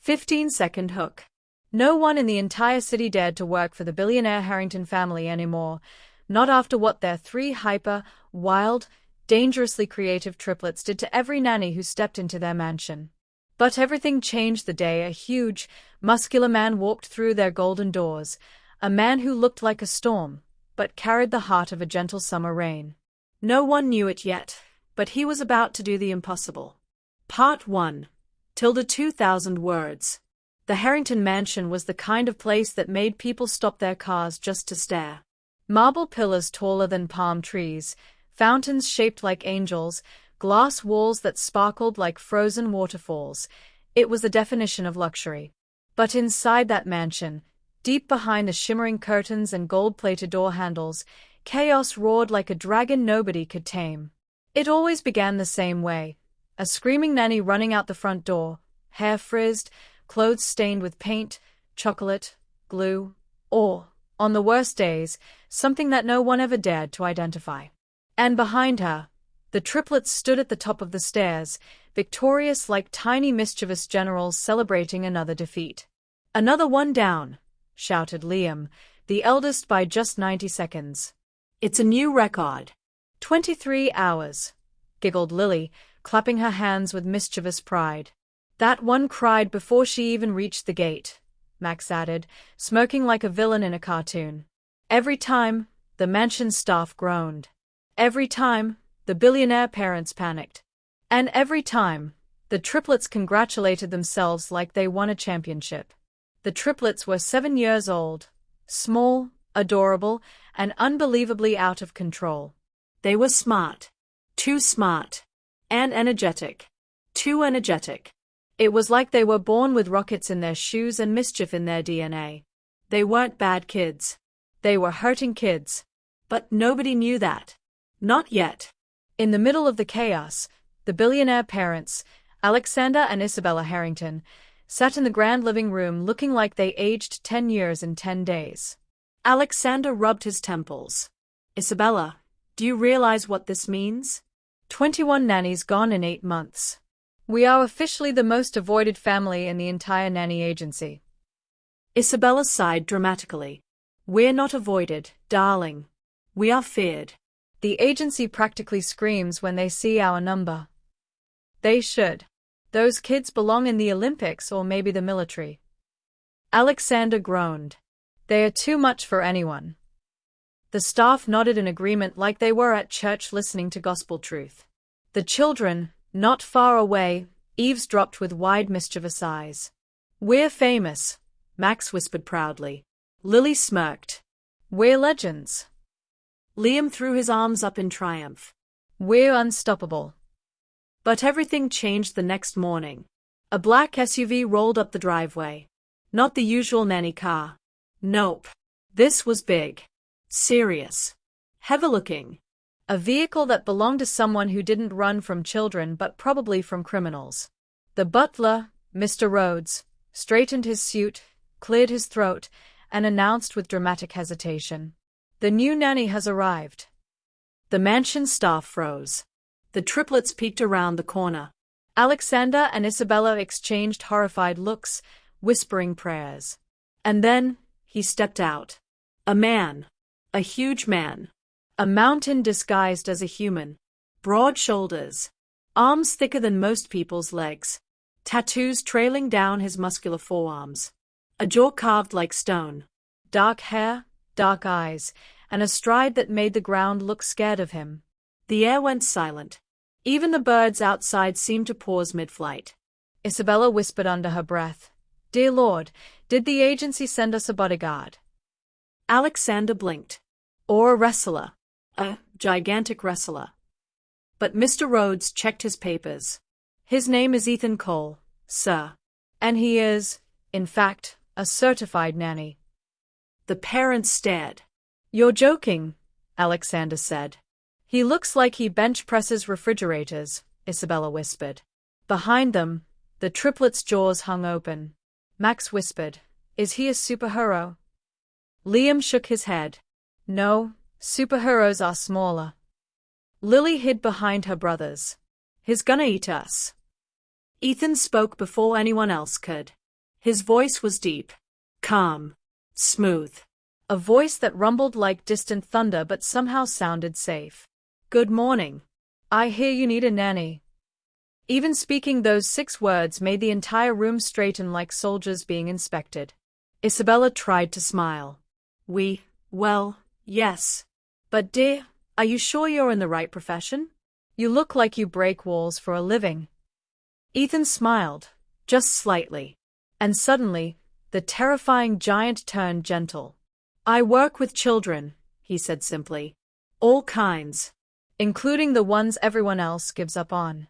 15-second hook. No one in the entire city dared to work for the billionaire Harrington family anymore, not after what their three hyper, wild, dangerously creative triplets did to every nanny who stepped into their mansion. But everything changed the day a huge, muscular man walked through their golden doors, a man who looked like a storm, but carried the heart of a gentle summer rain. No one knew it yet, but he was about to do the impossible. Part 1. 2,000 words. The Harrington mansion was the kind of place that made people stop their cars just to stare. Marble pillars taller than palm trees, fountains shaped like angels, glass walls that sparkled like frozen waterfalls. It was the definition of luxury. But inside that mansion, deep behind the shimmering curtains and gold-plated door handles, chaos roared like a dragon nobody could tame. It always began the same way. A screaming nanny running out the front door, hair frizzed, clothes stained with paint, chocolate, glue, or, on the worst days, something that no one ever dared to identify. And behind her, the triplets stood at the top of the stairs, victorious like tiny mischievous generals celebrating another defeat. "Another one down," shouted Liam, the eldest by just 90 seconds. "It's a new record." 23 hours, giggled Lily, clapping her hands with mischievous pride. "That one cried before she even reached the gate," Max added, smirking like a villain in a cartoon. Every time, the mansion staff groaned. Every time, the billionaire parents panicked. And every time, the triplets congratulated themselves like they won a championship. The triplets were 7 years old, small, adorable, and unbelievably out of control. They were smart. Too smart. And energetic. Too energetic. It was like they were born with rockets in their shoes and mischief in their DNA. They weren't bad kids. They were hurting kids. But nobody knew that. Not yet. In the middle of the chaos, the billionaire parents, Alexander and Isabella Harrington, sat in the grand living room looking like they aged 10 years in 10 days. Alexander rubbed his temples. "Isabella, do you realize what this means? 21 nannies gone in 8 months. We are officially the most avoided family in the entire nanny agency." Isabella sighed dramatically. "We're not avoided, darling. We are feared. The agency practically screams when they see our number." "They should. Those kids belong in the Olympics or maybe the military." Alexander groaned. "They are too much for anyone." The staff nodded in agreement like they were at church listening to gospel truth. The children, not far away, eavesdropped with wide mischievous eyes. "We're famous," Max whispered proudly. Lily smirked. "We're legends." Liam threw his arms up in triumph. "We're unstoppable." But everything changed the next morning. A black SUV rolled up the driveway. Not the usual nanny car. Nope. This was big. Serious. Heavy-looking. A vehicle that belonged to someone who didn't run from children but probably from criminals. The butler, Mr. Rhodes, straightened his suit, cleared his throat, and announced with dramatic hesitation, "The new nanny has arrived." The mansion staff froze. The triplets peeked around the corner. Alexander and Isabella exchanged horrified looks, whispering prayers. And then, he stepped out. A man. A huge man. A mountain disguised as a human. Broad shoulders. Arms thicker than most people's legs. Tattoos trailing down his muscular forearms. A jaw carved like stone. Dark hair, dark eyes, and a stride that made the ground look scared of him. The air went silent. Even the birds outside seemed to pause mid-flight. Isabella whispered under her breath, "Dear Lord, did the agency send us a bodyguard?" Alexander blinked. "Or a wrestler. A gigantic wrestler." But Mr. Rhodes checked his papers. "His name is Ethan Cole, sir. And he is, in fact, a certified nanny." The parents stared. "You're joking," Alexander said. "He looks like he bench presses refrigerators," Isabella whispered. Behind them, the triplets' jaws hung open. Max whispered, "Is he a superhero?" Liam shook his head. "No, superheroes are smaller." Lily hid behind her brothers. "He's gonna eat us." Ethan spoke before anyone else could. His voice was deep, calm, smooth. A voice that rumbled like distant thunder but somehow sounded safe. "Good morning. I hear you need a nanny." Even speaking those 6 words made the entire room straighten like soldiers being inspected. Isabella tried to smile. Well, yes. "But dear, are you sure you're in the right profession? You look like you break walls for a living." Ethan smiled, just slightly. And suddenly, the terrifying giant turned gentle. "I work with children," he said simply. "All kinds. Including the ones everyone else gives up on."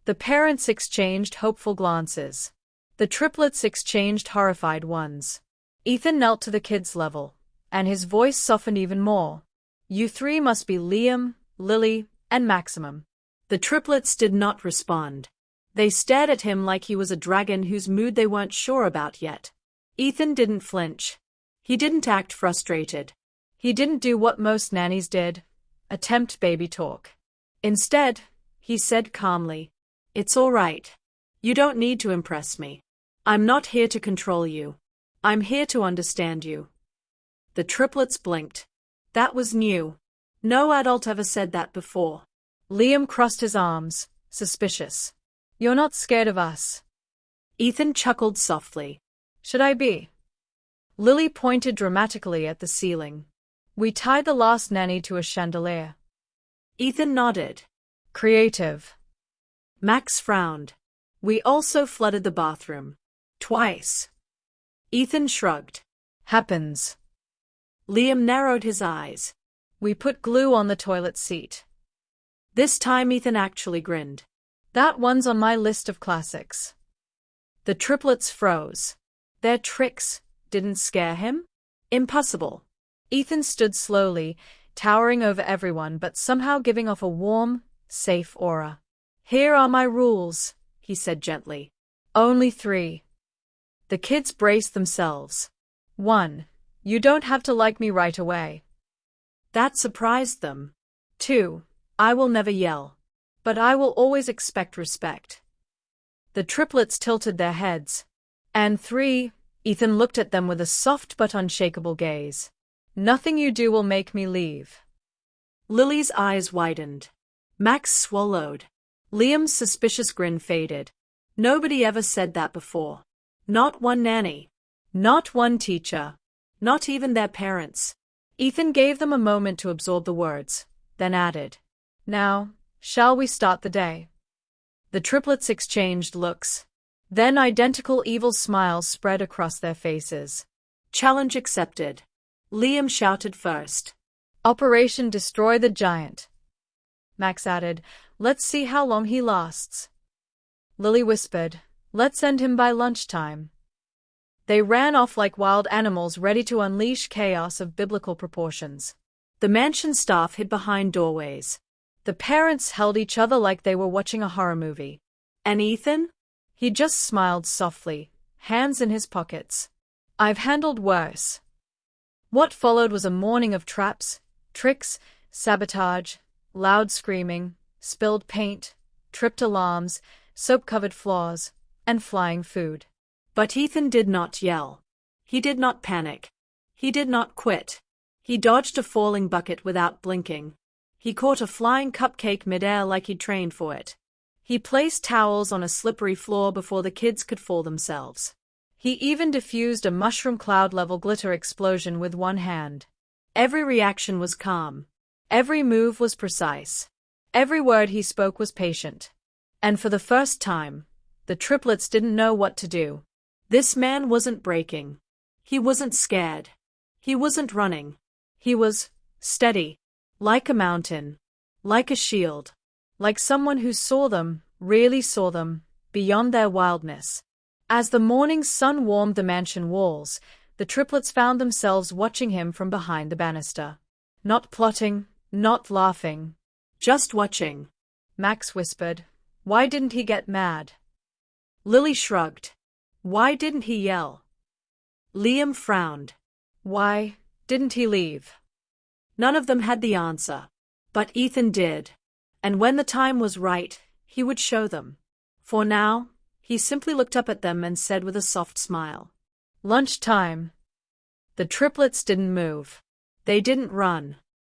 The parents exchanged hopeful glances. The triplets exchanged horrified ones. Ethan knelt to the kids' level, and his voice softened even more. "You 3 must be Liam, Lily, and Maximum." The triplets did not respond. They stared at him like he was a dragon whose mood they weren't sure about yet. Ethan didn't flinch. He didn't act frustrated. He didn't do what most nannies did, attempt baby talk. Instead, he said calmly, "It's all right. You don't need to impress me. I'm not here to control you. I'm here to understand you." The triplets blinked. That was new. No adult ever said that before. Liam crossed his arms, suspicious. "You're not scared of us?" Ethan chuckled softly. "Should I be?" Lily pointed dramatically at the ceiling. "We tied the last nanny to a chandelier." Ethan nodded. "Creative." Max frowned. "We also flooded the bathroom. Twice." Ethan shrugged. "Happens." Liam narrowed his eyes. "We put glue on the toilet seat." This time Ethan actually grinned. "That one's on my list of classics." The triplets froze. Their tricks didn't scare him? Impossible. Ethan stood slowly, towering over everyone but somehow giving off a warm, safe aura. "Here are my rules," he said gently. "Only 3. The kids braced themselves. 1. You don't have to like me right away." That surprised them. 2. I will never yell. But I will always expect respect. The triplets tilted their heads. And 3. Ethan looked at them with a soft but unshakable gaze. "Nothing you do will make me leave." Lily's eyes widened. Max swallowed. Liam's suspicious grin faded. Nobody ever said that before. Not one nanny. Not one teacher. Not even their parents. Ethan gave them a moment to absorb the words, then added, "Now, shall we start the day?" The triplets exchanged looks. Then identical evil smiles spread across their faces. "Challenge accepted." Liam shouted first. "Operation Destroy the Giant." Max added, "Let's see how long he lasts." Lily whispered, "Let's end him by lunchtime." They ran off like wild animals ready to unleash chaos of biblical proportions. The mansion staff hid behind doorways. The parents held each other like they were watching a horror movie. And Ethan? He just smiled softly, hands in his pockets. "I've handled worse." What followed was a morning of traps, tricks, sabotage, loud screaming, spilled paint, tripped alarms, soap-covered floors, and flying food. But Ethan did not yell. He did not panic. He did not quit. He dodged a falling bucket without blinking. He caught a flying cupcake midair like he'd trained for it. He placed towels on a slippery floor before the kids could fall themselves. He even diffused a mushroom cloud-level glitter explosion with one hand. Every reaction was calm. Every move was precise. Every word he spoke was patient. And for the first time, the triplets didn't know what to do. This man wasn't breaking. He wasn't scared. He wasn't running. He was steady, like a mountain, like a shield, like someone who saw them, really saw them, beyond their wildness. As the morning sun warmed the mansion walls, the triplets found themselves watching him from behind the banister. Not plotting, not laughing. Just watching. Max whispered, "Why didn't he get mad?" Lily shrugged. "Why didn't he yell?" Liam frowned. "Why didn't he leave?" None of them had the answer. But Ethan did. And when the time was right, he would show them. For now, He simply looked up at them and said with a soft smile, "Lunchtime." The triplets didn't move. They didn't run.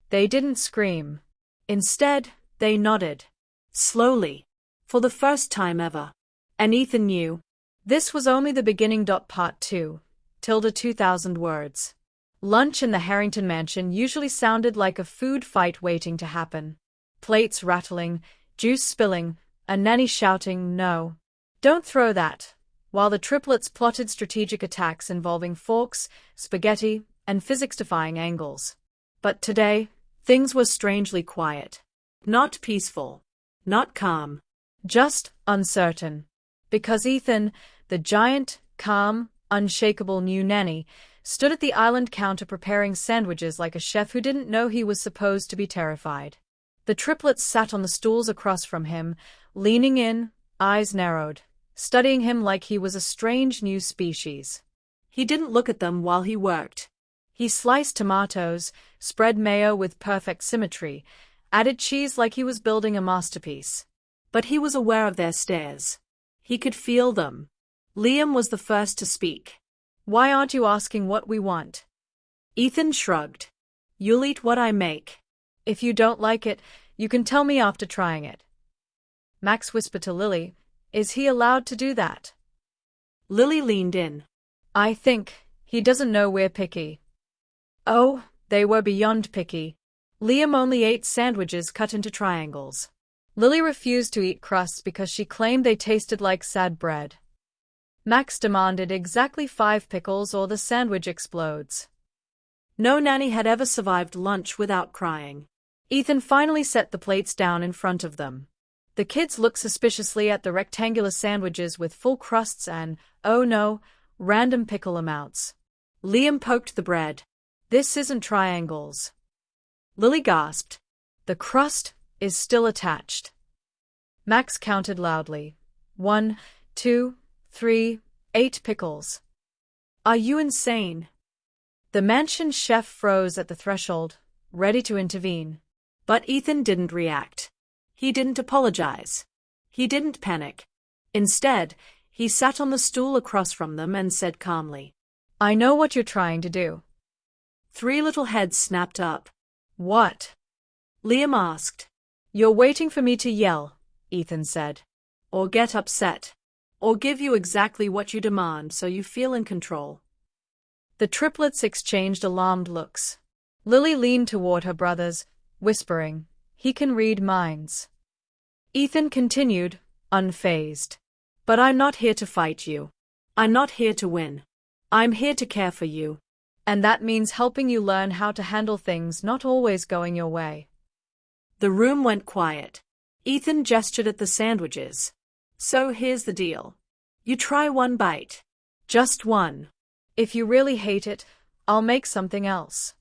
They didn't scream. Instead, they nodded. Slowly. For the first time ever. And Ethan knew. This was only the beginning. Part 2. 2,000 words. Lunch in the Harrington mansion usually sounded like a food fight waiting to happen. Plates rattling, juice spilling, a nanny shouting, "No. Don't throw that," while the triplets plotted strategic attacks involving forks, spaghetti, and physics-defying angles. But today, things were strangely quiet. Not peaceful. Not calm. Just uncertain. Because Ethan, the giant, calm, unshakable new nanny, stood at the island counter preparing sandwiches like a chef who didn't know he was supposed to be terrified. The triplets sat on the stools across from him, leaning in, eyes narrowed, studying him like he was a strange new species. He didn't look at them while he worked. He sliced tomatoes, spread mayo with perfect symmetry, added cheese like he was building a masterpiece. But he was aware of their stares. He could feel them. Liam was the first to speak. "Why aren't you asking what we want?" Ethan shrugged. "You'll eat what I make. If you don't like it, you can tell me after trying it." Max whispered to Lily, "Is he allowed to do that?" Lily leaned in. "I think he doesn't know we're picky." Oh, they were beyond picky. Liam only ate sandwiches cut into triangles. Lily refused to eat crusts because she claimed they tasted like sad bread. Max demanded exactly 5 pickles or the sandwich explodes. No nanny had ever survived lunch without crying. Ethan finally set the plates down in front of them. The kids looked suspiciously at the rectangular sandwiches with full crusts and, oh no, random pickle amounts. Liam poked the bread. "This isn't triangles." Lily gasped. "The crust is still attached." Max counted loudly. 1, 2, 3, 8 pickles. "Are you insane?" The mansion chef froze at the threshold, ready to intervene. But Ethan didn't react. He didn't apologize. He didn't panic. Instead, he sat on the stool across from them and said calmly, "I know what you're trying to do." 3 little heads snapped up. "What?" Liam asked. "You're waiting for me to yell," Ethan said. "Or get upset. Or give you exactly what you demand so you feel in control." The triplets exchanged alarmed looks. Lily leaned toward her brothers, whispering, "He can read minds." Ethan continued, unfazed. "But I'm not here to fight you. I'm not here to win. I'm here to care for you. And that means helping you learn how to handle things not always going your way." The room went quiet. Ethan gestured at the sandwiches. "So here's the deal. You try one bite. Just one. If you really hate it, I'll make something else."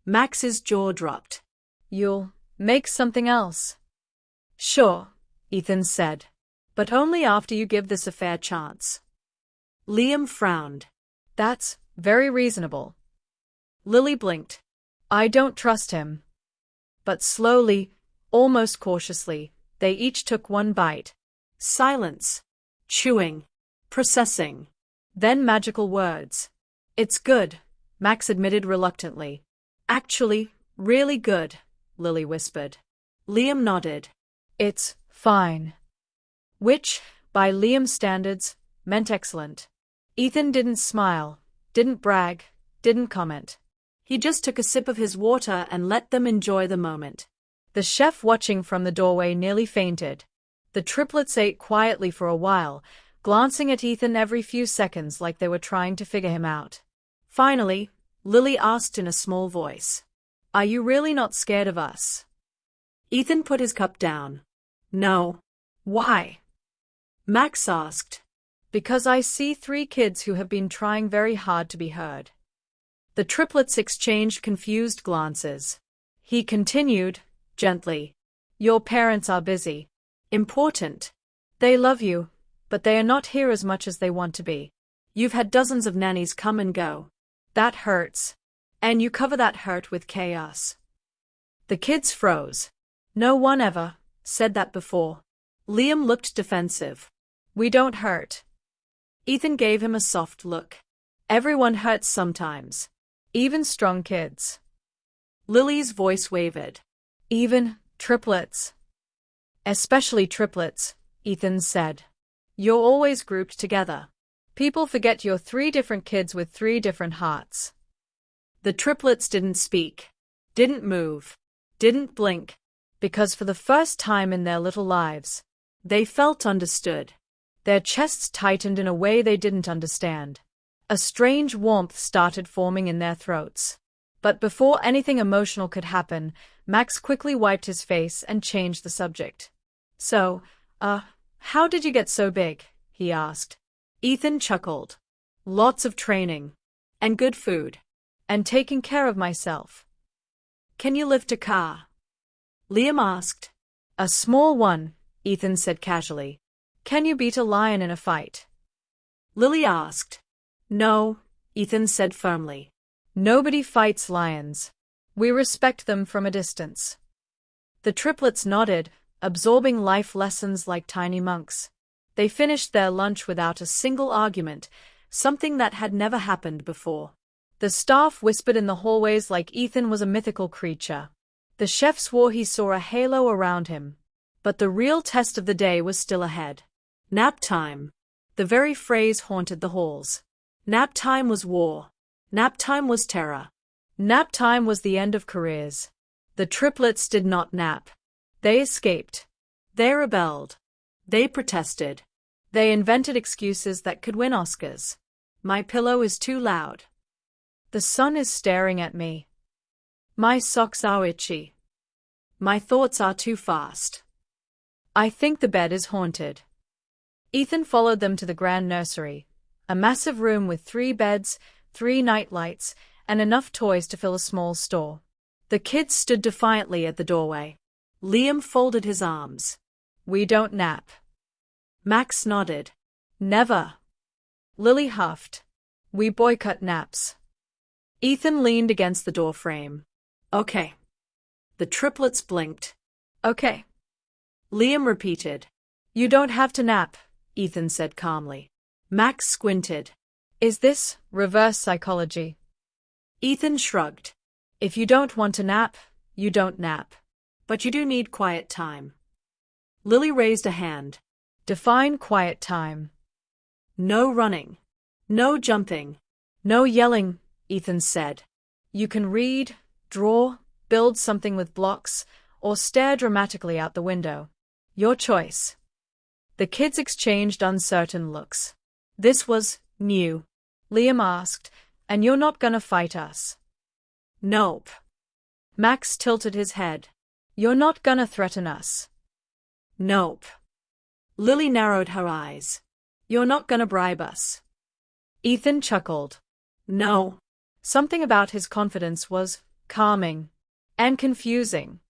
Max's jaw dropped. "You'll make something else?" "Sure," Ethan said. "But only after you give this a fair chance." Liam frowned. "That's very reasonable." Lily blinked. "I don't trust him." But slowly, almost cautiously, they each took one bite. Silence. Chewing. Processing. Then magical words. "It's good," Max admitted reluctantly. "Actually, really good," Lily whispered. Liam nodded. "It's fine." Which, by Liam's standards, meant excellent. Ethan didn't smile, didn't brag, didn't comment. He just took a sip of his water and let them enjoy the moment. The chef watching from the doorway nearly fainted. The triplets ate quietly for a while, glancing at Ethan every few seconds like they were trying to figure him out. Finally, Lily asked in a small voice, "Are you really not scared of us?" Ethan put his cup down. "No." "Why?" Max asked. "Because I see 3 kids who have been trying very hard to be heard." The triplets exchanged confused glances. He continued, gently, "Your parents are busy. Important. They love you, but they are not here as much as they want to be. You've had dozens of nannies come and go. That hurts. And you cover that hurt with chaos." The kids froze. "No one ever said that before." Liam looked defensive. We don't hurt. Ethan gave him a soft look. Everyone hurts sometimes. Even strong kids. Lily's voice wavered. Even triplets. Especially triplets, Ethan said. You're always grouped together. People forget you're 3 different kids with 3 different hearts. The triplets didn't speak, didn't move, didn't blink, because for the first time in their little lives, they felt understood. Their chests tightened in a way they didn't understand. A strange warmth started forming in their throats. But before anything emotional could happen, Max quickly wiped his face and changed the subject. So, how did you get so big? He asked. Ethan chuckled. Lots of training. And good food. And taking care of myself. Can you lift a car? Liam asked. A small one, Ethan said casually. Can you beat a lion in a fight? Lily asked. No, Ethan said firmly. Nobody fights lions. We respect them from a distance. The triplets nodded, absorbing life lessons like tiny monks. They finished their lunch without a single argument, something that had never happened before. The staff whispered in the hallways like Ethan was a mythical creature. The chef swore he saw a halo around him. But the real test of the day was still ahead. Nap time. The very phrase haunted the halls. Nap time was war. Nap time was terror. Nap time was the end of careers. The triplets did not nap. They escaped. They rebelled. They protested. They invented excuses that could win Oscars. My pillow is too loud. The sun is staring at me. My socks are itchy. My thoughts are too fast. I think the bed is haunted. Ethan followed them to the grand nursery, a massive room with 3 beds, 3 night lights, and enough toys to fill a small store. The kids stood defiantly at the doorway. Liam folded his arms. We don't nap. Max nodded. Never. Lily huffed. We boycott naps. Ethan leaned against the doorframe. Okay. The triplets blinked. Okay. Liam repeated. You don't have to nap, Ethan said calmly. Max squinted. Is this reverse psychology? Ethan shrugged. If you don't want to nap, you don't nap. But you do need quiet time. Lily raised a hand. Define quiet time. No running. No jumping. No yelling, Ethan said. You can read, draw, build something with blocks, or stare dramatically out the window. Your choice. The kids exchanged uncertain looks. This was new. Liam asked, and you're not gonna fight us? Nope. Max tilted his head. You're not gonna threaten us? Nope. Lily narrowed her eyes. You're not gonna bribe us? Ethan chuckled. No. Something about his confidence was calming, and confusing,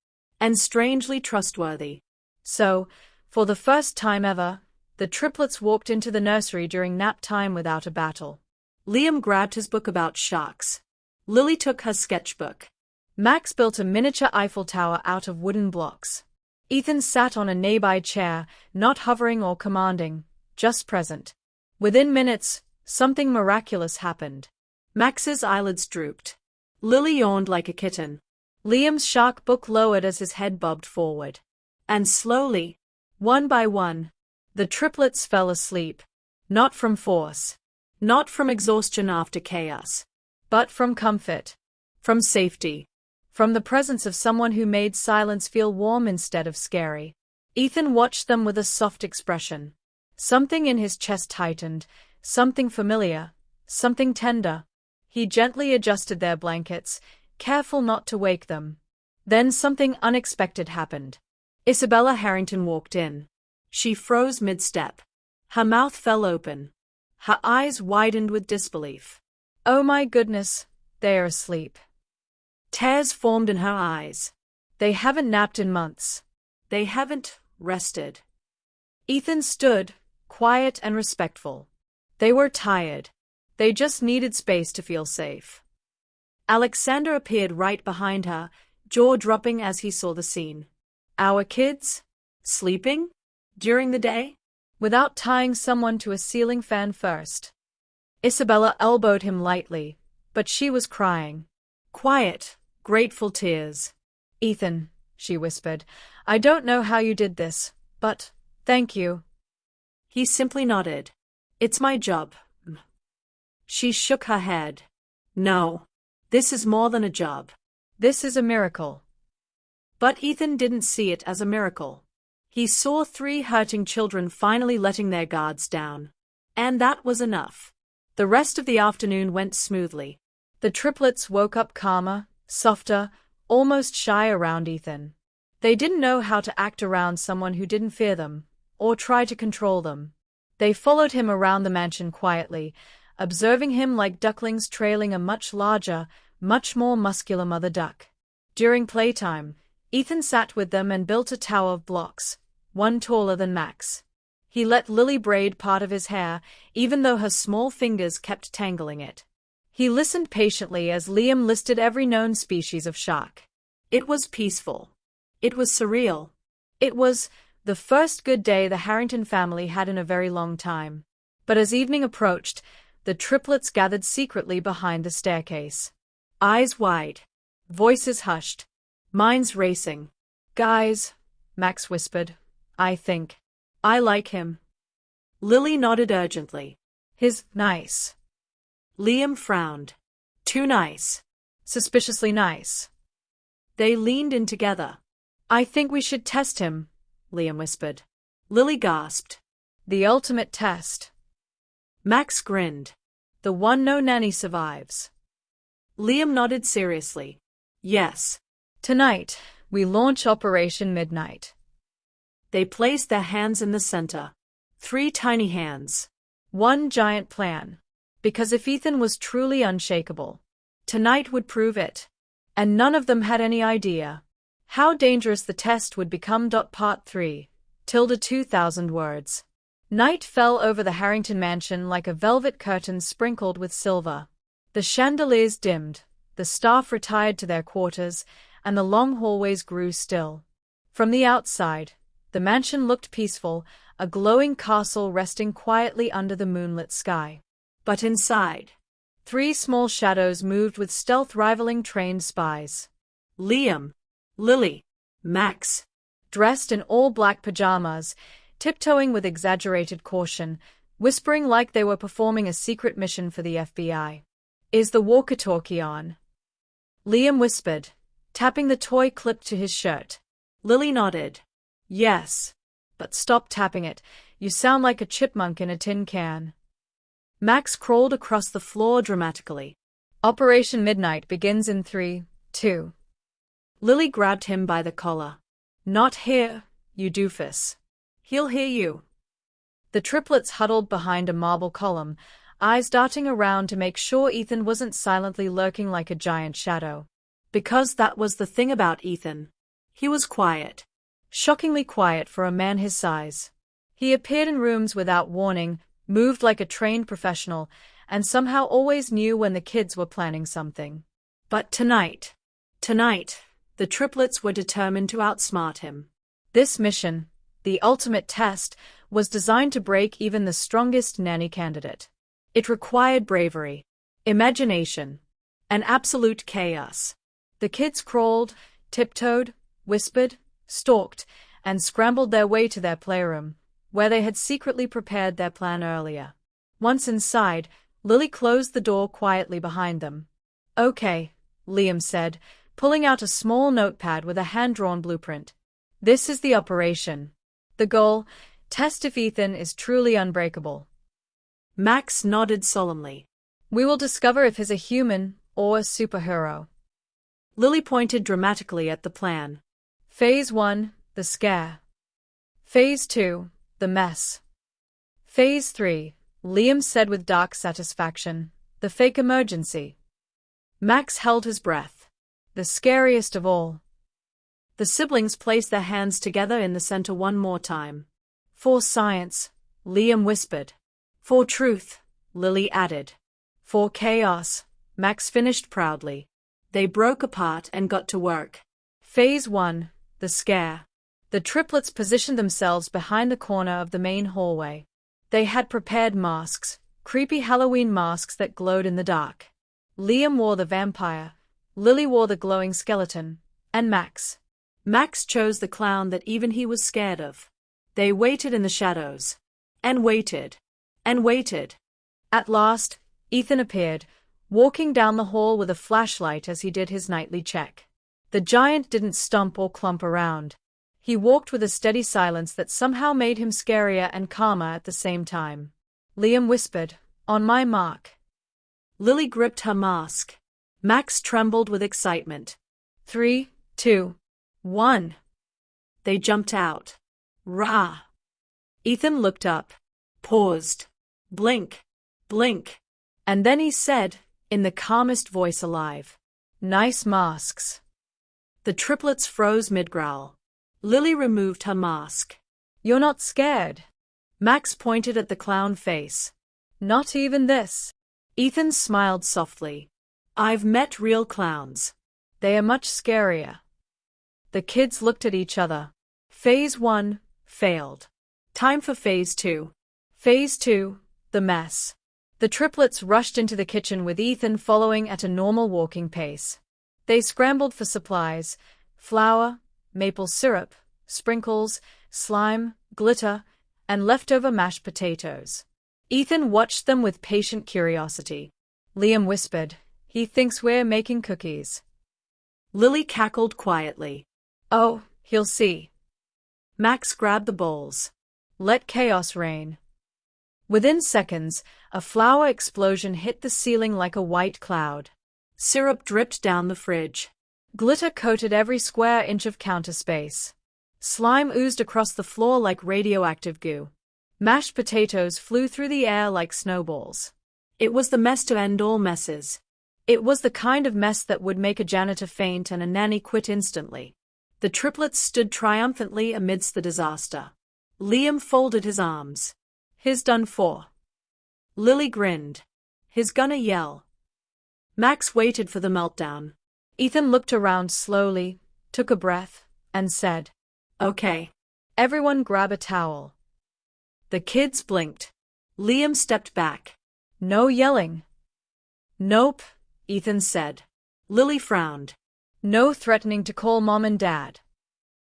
and strangely trustworthy. So, for the first time ever, the triplets walked into the nursery during nap time without a battle. Liam grabbed his book about sharks. Lily took her sketchbook. Max built a miniature Eiffel Tower out of wooden blocks. Ethan sat on a nearby chair, not hovering or commanding, just present. Within minutes, something miraculous happened. Max's eyelids drooped. Lily yawned like a kitten. Liam's shark book lowered as his head bobbed forward. And slowly, one by one, the triplets fell asleep. Not from force. Not from exhaustion after chaos. But from comfort. From safety. From the presence of someone who made silence feel warm instead of scary. Ethan watched them with a soft expression. Something in his chest tightened, something familiar, something tender. He gently adjusted their blankets, careful not to wake them. Then something unexpected happened. Isabella Harrington walked in. She froze mid-step. Her mouth fell open. Her eyes widened with disbelief. Oh my goodness, they are asleep. Tears formed in her eyes. They haven't napped in months. They haven't rested. Ethan stood, quiet and respectful. They were tired. They just needed space to feel safe. Alexander appeared right behind her, jaw dropping as he saw the scene. Our kids? Sleeping? During the day? without tying someone to a ceiling fan first. Isabella elbowed him lightly, but she was crying. Quiet, grateful tears. Ethan, she whispered, I don't know how you did this, but thank you. He simply nodded. It's my job. She shook her head. No. This is more than a job. This is a miracle. But Ethan didn't see it as a miracle. He saw 3 hurting children finally letting their guards down. And that was enough. The rest of the afternoon went smoothly. The triplets woke up calmer, softer, almost shy around Ethan. They didn't know how to act around someone who didn't fear them, or try to control them. They followed him around the mansion quietly, observing him like ducklings trailing a much larger, much more muscular mother duck. During playtime, Ethan sat with them and built a tower of blocks, one taller than Max. He let Lily braid part of his hair, even though her small fingers kept tangling it. He listened patiently as Liam listed every known species of shark. It was peaceful. It was surreal. It was the first good day the Harrington family had in a very long time. But as evening approached, the triplets gathered secretly behind the staircase. Eyes wide. Voices hushed. Minds racing. Guys, Max whispered. I think. I like him. Lily nodded urgently. He's nice. Liam frowned. Too nice. Suspiciously nice. They leaned in together. I think we should test him, Liam whispered. Lily gasped. The ultimate test. Max grinned. The one no nanny survives. Liam nodded seriously. Yes. Tonight, we launch Operation Midnight. They placed their hands in the center. 3 tiny hands. One giant plan. Because if Ethan was truly unshakable, tonight would prove it. And none of them had any idea how dangerous the test would become. Part 3. 2000 words. Night fell over the Harrington mansion like a velvet curtain sprinkled with silver. The chandeliers dimmed, the staff retired to their quarters, and the long hallways grew still. From the outside, the mansion looked peaceful, a glowing castle resting quietly under the moonlit sky. But inside, 3 small shadows moved with stealth rivaling trained spies. Liam, Lily, Max. Dressed in all-black pajamas, tiptoeing with exaggerated caution, whispering like they were performing a secret mission for the FBI. Is the walkie-talkie on? Liam whispered, tapping the toy clip to his shirt. Lily nodded. Yes. But stop tapping it, you sound like a chipmunk in a tin can. Max crawled across the floor dramatically. Operation Midnight begins in 3, 2. Lily grabbed him by the collar. Not here, you doofus. He'll hear you. The triplets huddled behind a marble column, eyes darting around to make sure Ethan wasn't silently lurking like a giant shadow. Because that was the thing about Ethan. He was quiet. Shockingly quiet for a man his size. He appeared in rooms without warning, moved like a trained professional, and somehow always knew when the kids were planning something. But tonight, the triplets were determined to outsmart him. This mission, the ultimate test, was designed to break even the strongest nanny candidate. It required bravery, imagination, and absolute chaos. The kids crawled, tiptoed, whispered, stalked, and scrambled their way to their playroom, where they had secretly prepared their plan earlier. Once inside, Lily closed the door quietly behind them. Okay, Liam said, pulling out a small notepad with a hand-drawn blueprint. This is the operation. The goal, test if Ethan is truly unbreakable. Max nodded solemnly. We will discover if he's a human or a superhero. Lily pointed dramatically at the plan. Phase 1, the scare. Phase 2, the mess. Phase 3, Liam said with dark satisfaction, the fake emergency. Max held his breath. The scariest of all. The siblings placed their hands together in the center one more time. For science, Liam whispered. For truth, Lily added. For chaos, Max finished proudly. They broke apart and got to work. Phase 1, the scare. The triplets positioned themselves behind the corner of the main hallway. They had prepared masks, creepy Halloween masks that glowed in the dark. Liam wore the vampire, Lily wore the glowing skeleton, and Max chose the clown that even he was scared of. They waited in the shadows. And waited. And waited. At last, Ethan appeared, walking down the hall with a flashlight as he did his nightly check. The giant didn't stump or clump around. He walked with a steady silence that somehow made him scarier and calmer at the same time. Liam whispered, "On my mark." Lily gripped her mask. Max trembled with excitement. 3, 2, 1. They jumped out. Rah! Ethan looked up, paused. Blink, blink. And then he said, in the calmest voice alive, "Nice masks." The triplets froze mid-growl. Lily removed her mask. "You're not scared?" Max pointed at the clown face. "Not even this." Ethan smiled softly. "I've met real clowns. They are much scarier." The kids looked at each other. Phase 1, failed. Time for Phase 2. Phase 2, the mess. The triplets rushed into the kitchen with Ethan following at a normal walking pace. They scrambled for supplies: flour, maple syrup, sprinkles, slime, glitter, and leftover mashed potatoes. Ethan watched them with patient curiosity. Liam whispered, "He thinks we're making cookies." Lily cackled quietly. "Oh, he'll see." Max grabbed the bowls. "Let chaos reign." Within seconds, a flour explosion hit the ceiling like a white cloud. Syrup dripped down the fridge. Glitter coated every square inch of counter space. Slime oozed across the floor like radioactive goo. Mashed potatoes flew through the air like snowballs. It was the mess to end all messes. It was the kind of mess that would make a janitor faint and a nanny quit instantly. The triplets stood triumphantly amidst the disaster. Liam folded his arms. "He's done for." Lily grinned. "He's gonna yell." Max waited for the meltdown. Ethan looked around slowly, took a breath, and said, "Okay. Everyone grab a towel." The kids blinked. Liam stepped back. "No yelling." "Nope," Ethan said. Lily frowned. "No threatening to call Mom and Dad."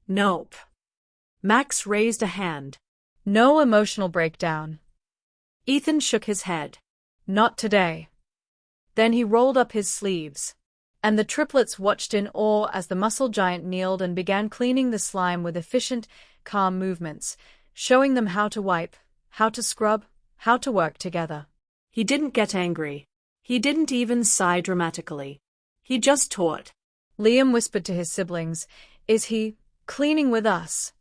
"Nope." Max raised a hand. "No emotional breakdown." Ethan shook his head. "Not today." Then he rolled up his sleeves. And the triplets watched in awe as the muscle giant kneeled and began cleaning the slime with efficient, calm movements, showing them how to wipe, how to scrub, how to work together. He didn't get angry. He didn't even sigh dramatically. He just taught. Liam whispered to his siblings, "Is he cleaning with us?"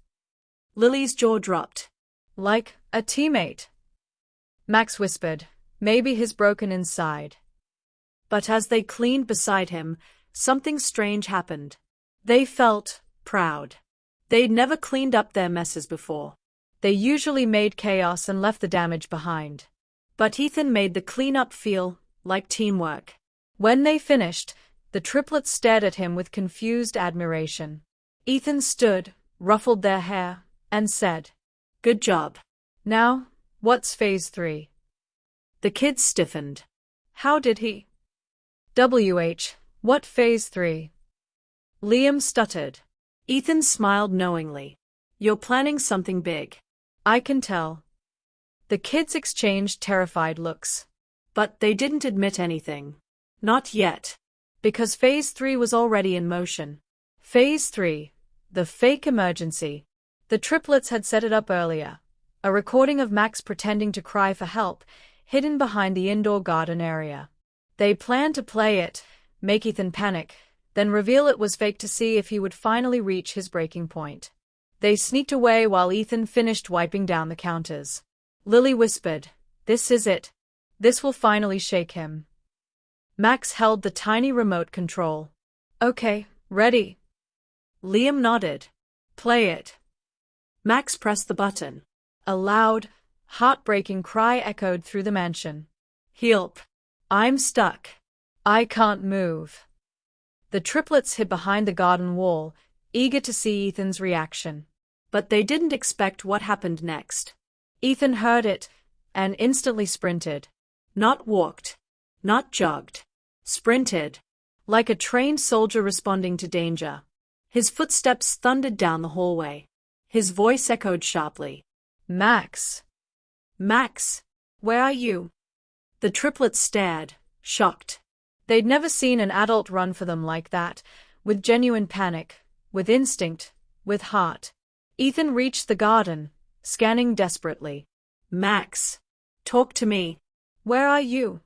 Lily's jaw dropped. "Like a teammate?" Max whispered, "Maybe he's broken inside." But as they cleaned beside him, something strange happened. They felt proud. They'd never cleaned up their messes before. They usually made chaos and left the damage behind. But Ethan made the cleanup feel like teamwork. When they finished, the triplets stared at him with confused admiration. Ethan stood, ruffled their hair, and said, "Good job." "Now, what's Phase 3? The kids stiffened. "How did he?" What Phase 3? Liam stuttered. Ethan smiled knowingly. "You're planning something big." "I can tell." The kids exchanged terrified looks. But they didn't admit anything. Not yet. Because Phase 3 was already in motion. Phase 3, the fake emergency. The triplets had set it up earlier. A recording of Max pretending to cry for help, hidden behind the indoor garden area. They planned to play it, make Ethan panic, then reveal it was fake to see if he would finally reach his breaking point. They sneaked away while Ethan finished wiping down the counters. Lily whispered, "This is it. This will finally shake him." Max held the tiny remote control. "Okay, ready." Liam nodded. "Play it." Max pressed the button. A loud, heartbreaking cry echoed through the mansion. "Help. I'm stuck. I can't move." The triplets hid behind the garden wall, eager to see Ethan's reaction. But they didn't expect what happened next. Ethan heard it and instantly sprinted. Not walked. Not jogged. Sprinted. Like a trained soldier responding to danger. His footsteps thundered down the hallway. His voice echoed sharply. Max. Max. Where are you? The triplets stared, shocked. They'd never seen an adult run for them like that, with genuine panic, with instinct, with heart. Ethan reached the garden, scanning desperately. Max. Talk to me. Where are you?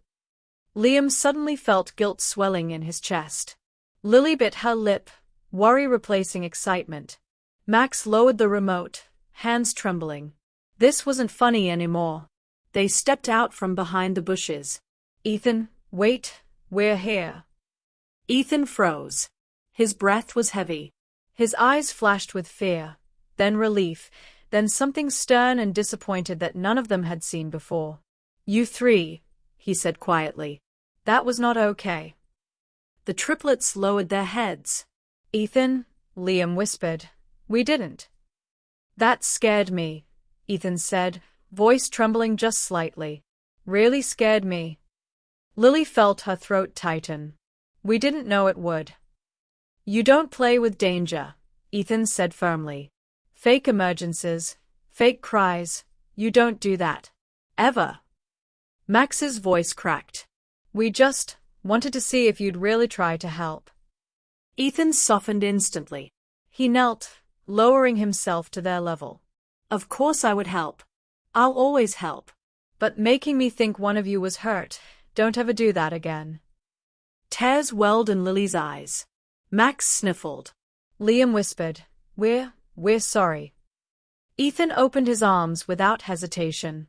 Liam suddenly felt guilt swelling in his chest. Lily bit her lip, worry replacing excitement. Max lowered the remote, hands trembling. This wasn't funny anymore. They stepped out from behind the bushes. Ethan, wait, we're here. Ethan froze. His breath was heavy. His eyes flashed with fear, then relief, then something stern and disappointed that none of them had seen before. You three, he said quietly. That was not okay. The triplets lowered their heads. Ethan, Liam whispered. We didn't. That scared me, Ethan said, voice trembling just slightly. Really scared me. Lily felt her throat tighten. We didn't know it would. You don't play with danger, Ethan said firmly. Fake emergencies, fake cries, you don't do that. Ever. Max's voice cracked. We just wanted to see if you'd really try to help. Ethan softened instantly. He knelt, lowering himself to their level. Of course I would help. I'll always help. But making me think one of you was hurt, don't ever do that again. Tears welled in Lily's eyes. Max sniffled. Liam whispered, We're sorry. Ethan opened his arms without hesitation.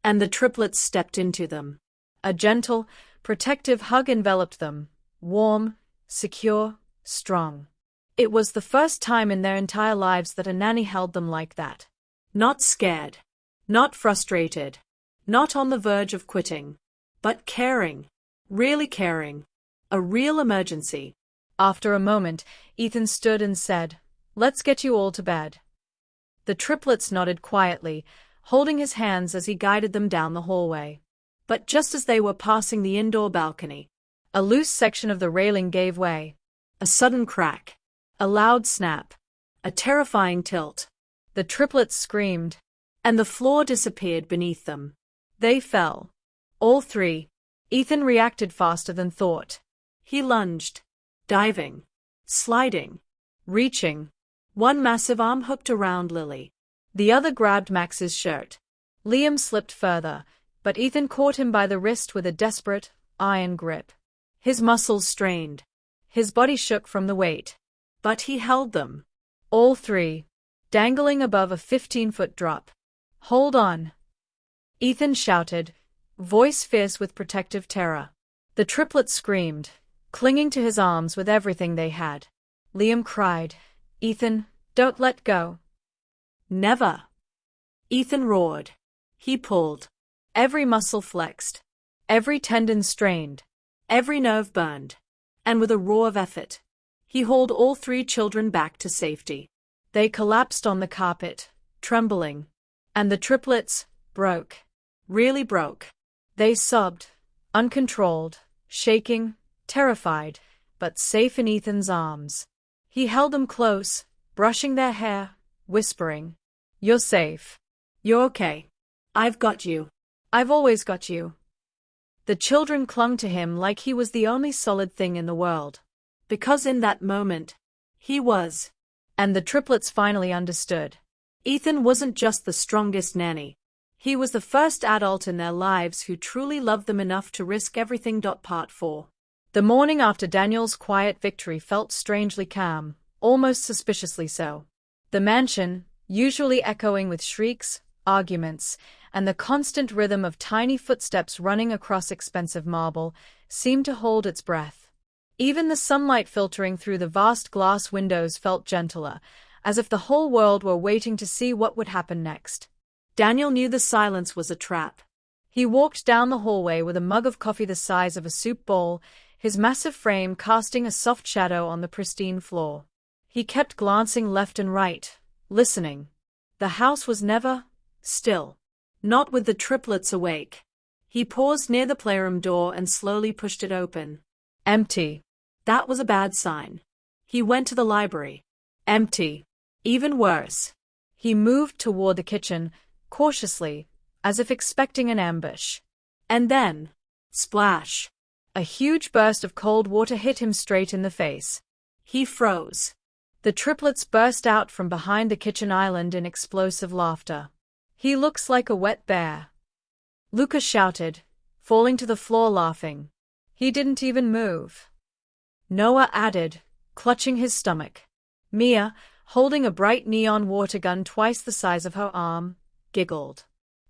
And the triplets stepped into them. A gentle, protective hug enveloped them, warm, secure, strong. It was the first time in their entire lives that a nanny held them like that. Not scared. Not frustrated. Not on the verge of quitting. But caring. Really caring. A real emergency. After a moment, Ethan stood and said, Let's get you all to bed. The triplets nodded quietly, holding his hands as he guided them down the hallway. But just as they were passing the indoor balcony, a loose section of the railing gave way. A sudden crack. A loud snap. A terrifying tilt. The triplets screamed. And the floor disappeared beneath them. They fell. All three. Ethan reacted faster than thought. He lunged. Diving. Sliding. Reaching. One massive arm hooked around Lily. The other grabbed Max's shirt. Liam slipped further, but Ethan caught him by the wrist with a desperate, iron grip. His muscles strained. His body shook from the weight. But he held them. All three. Dangling above a 15-foot drop. Hold on. Ethan shouted, voice fierce with protective terror. The triplets screamed, clinging to his arms with everything they had. Liam cried, Ethan, don't let go. Never. Ethan roared. He pulled. Every muscle flexed. Every tendon strained. Every nerve burned. And with a roar of effort, he hauled all three children back to safety. They collapsed on the carpet, trembling. And the triplets broke. Really broke. They sobbed, uncontrolled, shaking, terrified, but safe in Ethan's arms. He held them close, brushing their hair, whispering, You're safe. You're okay. I've got you. I've always got you. The children clung to him like he was the only solid thing in the world. Because in that moment, he was. And the triplets finally understood. Ethan wasn't just the strongest nanny. He was the first adult in their lives who truly loved them enough to risk everything. Part 4. The morning after Daniel's quiet victory felt strangely calm, almost suspiciously so. The mansion, usually echoing with shrieks, arguments, and the constant rhythm of tiny footsteps running across expensive marble, seemed to hold its breath. Even the sunlight filtering through the vast glass windows felt gentler, as if the whole world were waiting to see what would happen next. Daniel knew the silence was a trap. He walked down the hallway with a mug of coffee the size of a soup bowl, his massive frame casting a soft shadow on the pristine floor. He kept glancing left and right, listening, The house was never still. Not with the triplets awake. He paused near the playroom door and slowly pushed it open. Empty. That was a bad sign. He went to the library. Empty. Even worse. He moved toward the kitchen, cautiously, as if expecting an ambush. And then, splash. A huge burst of cold water hit him straight in the face. He froze. The triplets burst out from behind the kitchen island in explosive laughter. He looks like a wet bear. Luca shouted, falling to the floor laughing. He didn't even move. Noah added, clutching his stomach. Mia, holding a bright neon water gun twice the size of her arm, giggled.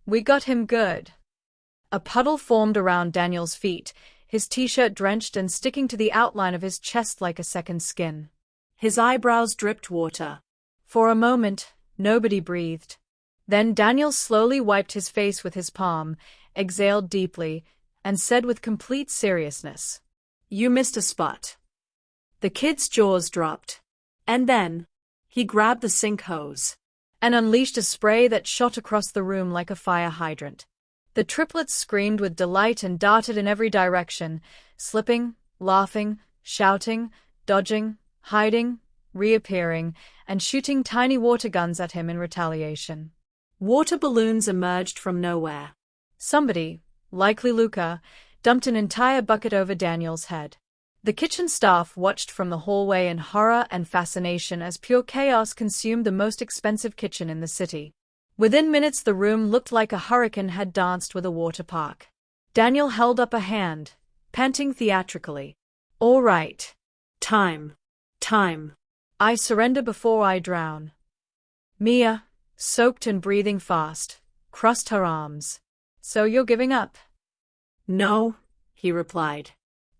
We got him good. A puddle formed around Daniel's feet, his t-shirt drenched and sticking to the outline of his chest like a second skin. His eyebrows dripped water. For a moment, nobody breathed. Then Daniel slowly wiped his face with his palm, exhaled deeply, and said with complete seriousness, You missed a spot. The kid's jaws dropped. And then, he grabbed the sink hose and unleashed a spray that shot across the room like a fire hydrant. The triplets screamed with delight and darted in every direction, slipping, laughing, shouting, dodging, hiding, reappearing, and shooting tiny water guns at him in retaliation. Water balloons emerged from nowhere. Somebody, likely Luca, dumped an entire bucket over Daniel's head. The kitchen staff watched from the hallway in horror and fascination as pure chaos consumed the most expensive kitchen in the city. Within minutes the room looked like a hurricane had danced with a water park. Daniel held up a hand, panting theatrically. All right. Time. I surrender before I drown. Mia, soaked and breathing fast, crossed her arms. So you're giving up? No, he replied.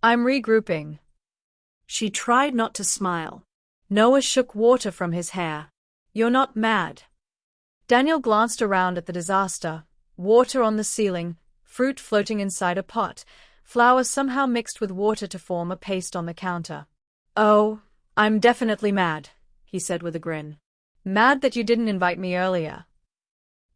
I'm regrouping. She tried not to smile. Noah shook water from his hair. You're not mad. Daniel glanced around at the disaster. Water on the ceiling, fruit floating inside a pot, flour somehow mixed with water to form a paste on the counter. Oh, I'm definitely mad, he said with a grin. Mad that you didn't invite me earlier.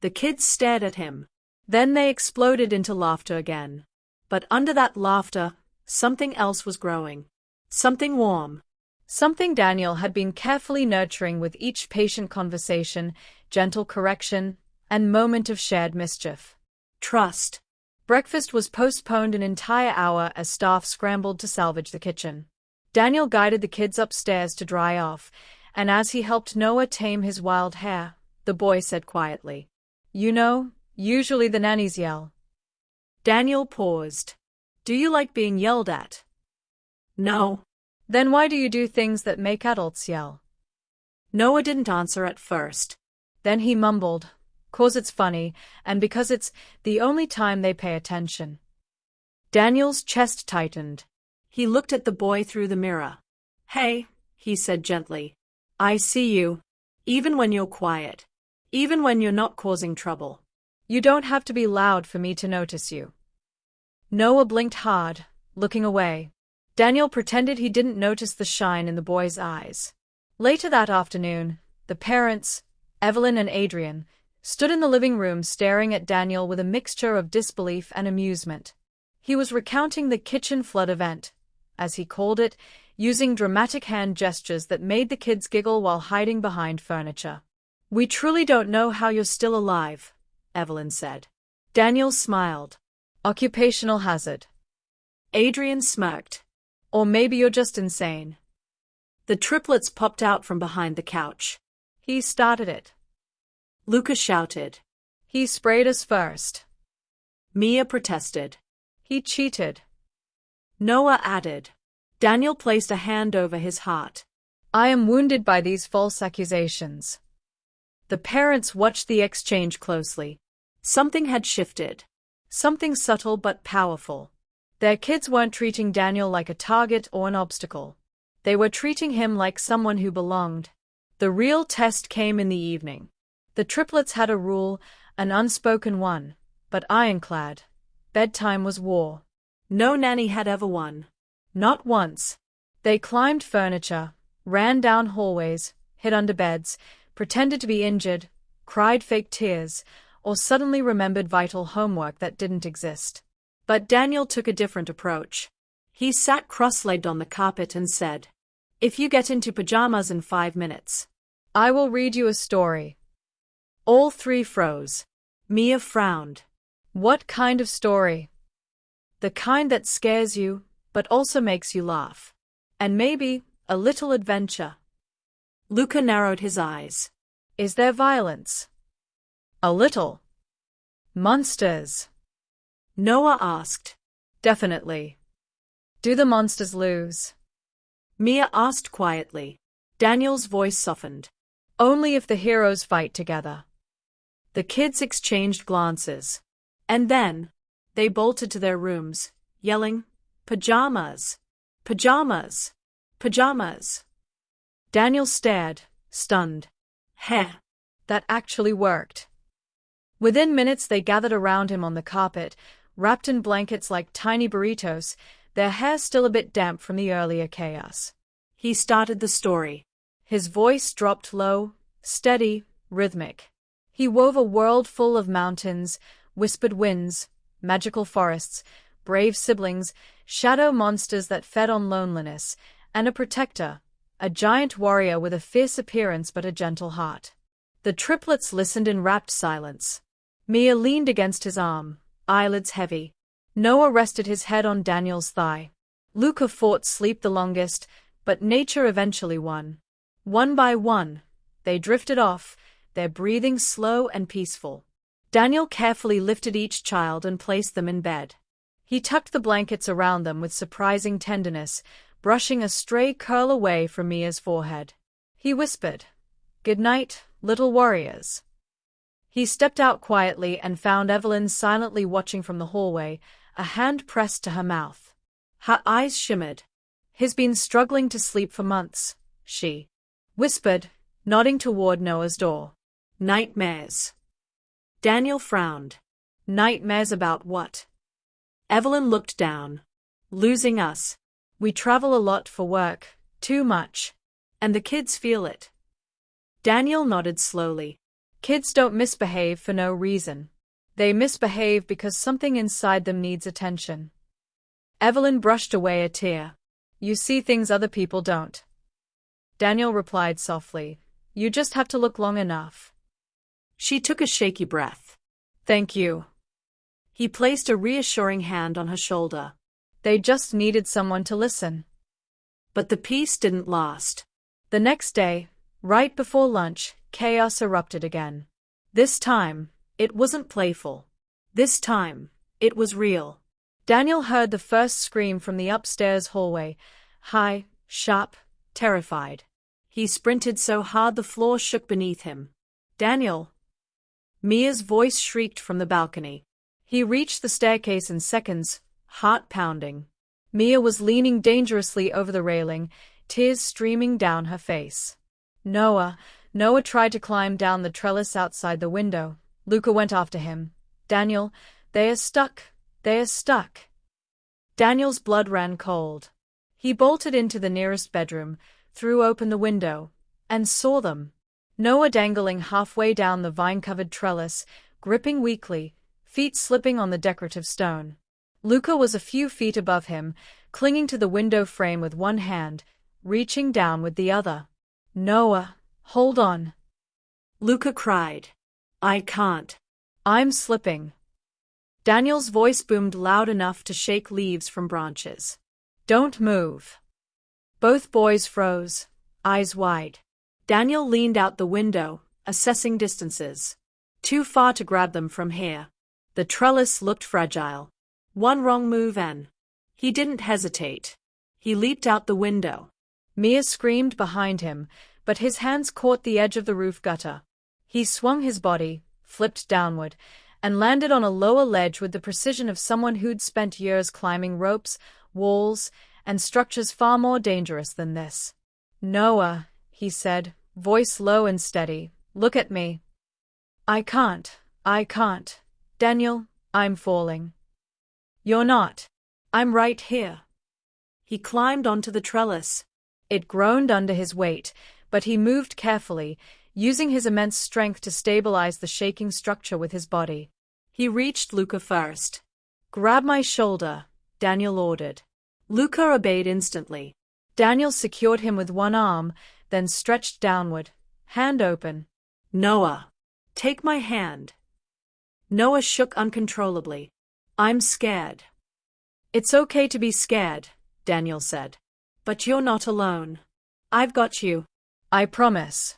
The kids stared at him. Then they exploded into laughter again. But under that laughter, something else was growing. Something warm. Something Daniel had been carefully nurturing with each patient conversation, gentle correction, and moment of shared mischief. Trust. Breakfast was postponed an entire hour as staff scrambled to salvage the kitchen. Daniel guided the kids upstairs to dry off, and as he helped Noah tame his wild hair, the boy said quietly, You know, usually the nannies yell. Daniel paused. Do you like being yelled at? No. Then why do you do things that make adults yell? Noah didn't answer at first. Then he mumbled, 'Cause it's funny, and because it's the only time they pay attention. Daniel's chest tightened. He looked at the boy through the mirror. Hey, he said gently. I see you. Even when you're quiet. Even when you're not causing trouble. You don't have to be loud for me to notice you. Noah blinked hard, looking away. Daniel pretended he didn't notice the shine in the boy's eyes. Later that afternoon, the parents, Evelyn and Adrian, stood in the living room staring at Daniel with a mixture of disbelief and amusement. He was recounting the kitchen flood event, as he called it, using dramatic hand gestures that made the kids giggle while hiding behind furniture. We truly don't know how you're still alive, Evelyn said. Daniel smiled. Occupational hazard. Adrian smirked. Or maybe you're just insane. The triplets popped out from behind the couch. He started it. Luca shouted. He sprayed us first. Mia protested. He cheated. Noah added. Daniel placed a hand over his heart. I am wounded by these false accusations. The parents watched the exchange closely. Something had shifted. Something subtle but powerful. Their kids weren't treating Daniel like a target or an obstacle. They were treating him like someone who belonged. The real test came in the evening. The triplets had a rule, an unspoken one, but ironclad. Bedtime was war. No nanny had ever won. Not once. They climbed furniture, ran down hallways, hid under beds, pretended to be injured, cried fake tears, or suddenly remembered vital homework that didn't exist. But Daniel took a different approach. He sat cross-legged on the carpet and said, "If you get into pajamas in 5 minutes, I will read you a story." All three froze. Mia frowned. What kind of story? The kind that scares you, but also makes you laugh. And maybe a little adventure. Luca narrowed his eyes. Is there violence? A little. Monsters? Noah asked. Definitely. Do the monsters lose? Mia asked quietly. Daniel's voice softened. Only if the heroes fight together. The kids exchanged glances. And then, they bolted to their rooms, yelling, "Pajamas! Pajamas! Pajamas!" Daniel stared, stunned. Heh. That actually worked. Within minutes they gathered around him on the carpet, wrapped in blankets like tiny burritos, their hair still a bit damp from the earlier chaos. He started the story. His voice dropped low, steady, rhythmic. He wove a world full of mountains, whispered winds, magical forests, brave siblings, shadow monsters that fed on loneliness, and a protector, a giant warrior with a fierce appearance but a gentle heart. The triplets listened in rapt silence. Mia leaned against his arm, eyelids heavy. Noah rested his head on Daniel's thigh. Luca fought sleep the longest, but nature eventually won. One by one, they drifted off, their breathing slow and peaceful. Daniel carefully lifted each child and placed them in bed. He tucked the blankets around them with surprising tenderness, brushing a stray curl away from Mia's forehead. He whispered, "Good night, little warriors." He stepped out quietly and found Evelyn silently watching from the hallway, a hand pressed to her mouth. Her eyes shimmered. "He's been struggling to sleep for months," she whispered, nodding toward Noah's door. "Nightmares." Daniel frowned. "Nightmares about what?" Evelyn looked down. "Losing us. We travel a lot for work, too much. And the kids feel it." Daniel nodded slowly. Kids don't misbehave for no reason. They misbehave because something inside them needs attention. Evelyn brushed away a tear. "You see things other people don't." Daniel replied softly, "You just have to look long enough." She took a shaky breath. "Thank you." He placed a reassuring hand on her shoulder. They just needed someone to listen. But the peace didn't last. The next day, right before lunch, chaos erupted again. This time, it wasn't playful. This time, it was real. Daniel heard the first scream from the upstairs hallway, high, sharp, terrified. He sprinted so hard the floor shook beneath him. "Daniel!" Mia's voice shrieked from the balcony. He reached the staircase in seconds, heart pounding. Mia was leaning dangerously over the railing, tears streaming down her face. Noah tried to climb down the trellis outside the window. Luca went after him. "Daniel, they are stuck. They are stuck." Daniel's blood ran cold. He bolted into the nearest bedroom, threw open the window, and saw them. Noah dangling halfway down the vine-covered trellis, gripping weakly, feet slipping on the decorative stone. Luca was a few feet above him, clinging to the window frame with one hand, reaching down with the other. "Noah, hold on." Luca cried. "I can't. I'm slipping." Daniel's voice boomed loud enough to shake leaves from branches. "Don't move." Both boys froze, eyes wide. Daniel leaned out the window, assessing distances. Too far to grab them from here. The trellis looked fragile. One wrong move and he didn't hesitate. He leaped out the window. Mia screamed behind him, but his hands caught the edge of the roof gutter. He swung his body, flipped downward, and landed on a lower ledge with the precision of someone who'd spent years climbing ropes, walls, and structures far more dangerous than this. "Noah," he said, voice low and steady, "look at me." I can't. Daniel, I'm falling." "You're not. I'm right here." He climbed onto the trellis. It groaned under his weight, but he moved carefully, using his immense strength to stabilize the shaking structure with his body. He reached Luca first. "Grab my shoulder," Daniel ordered. Luca obeyed instantly. Daniel secured him with one arm, then stretched downward, hand open. "Noah, take my hand." Noah shook uncontrollably. "I'm scared." "It's okay to be scared," Daniel said. "But you're not alone. I've got you." "I promise."